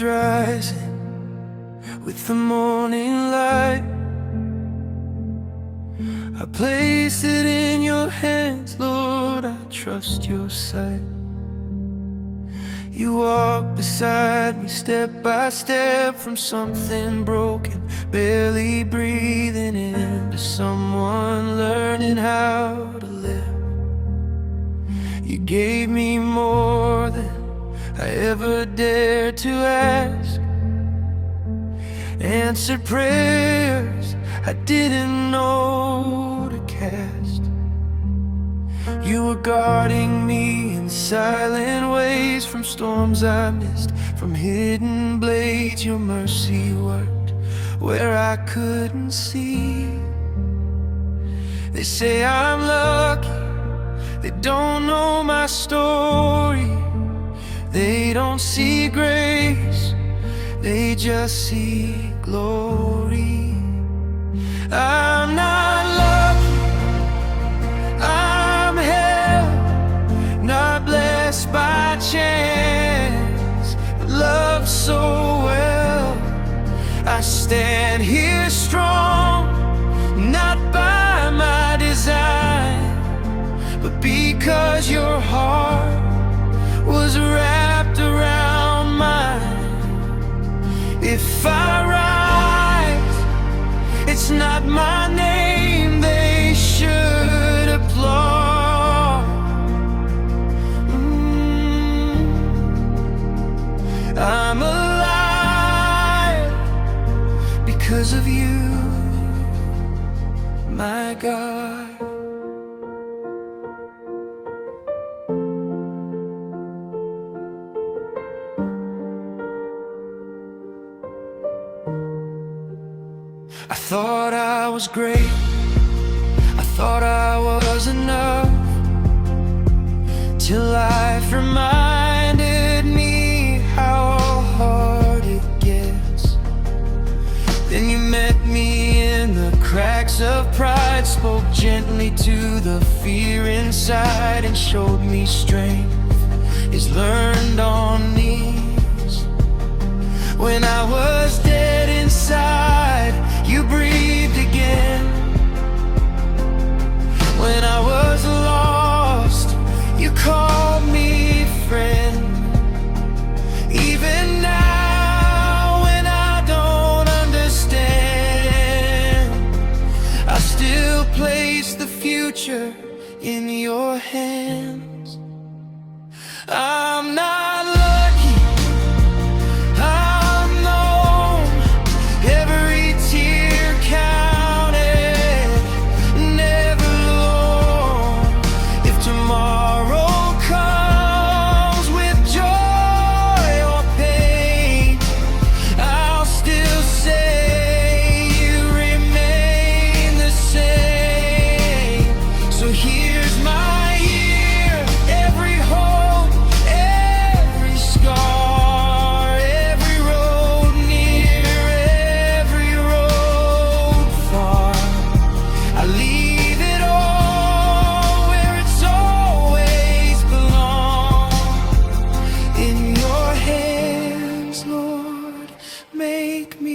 rising with the morning light. I place it in your hands, Lord, I trust your sight. You walk beside me step by step, from something broken, barely breathing, into someone learning how to live. You gave me more than I ever dared to ask, answered prayers I didn't know to cast. You were guarding me in silent ways, from storms I missed, from hidden blades. Your mercy worked where I couldn't see. They say I'm lucky, they don't know my story. They don't see grace, they just see glory. I'm not lucky, I'm held, not blessed by chance, but loved so well. I stand here strong, not by my design, but because your heart was wrapped around mine. If I rise, it's not my name they should applaud. I'm alive because of you, my God. I thought I was great, I thought I was enough, till life reminded me how hard it gets. Then you met me in the cracks of pride, spoke gently to the fear inside, and showed me strength is learned on knees. When I was dead inside, you breathed again. When I was lost, you called me friend. Even now when I don't understand, I still place the future in your hands. I'm not lucky, I'm known, every tear counted, never alone. If tomorrow comes with joy or pain, I'll still say you remain the same. So here's my year, every hope, every scar, every road near, every road far. I leave it all where it's always belonged. In your hands, Lord, make me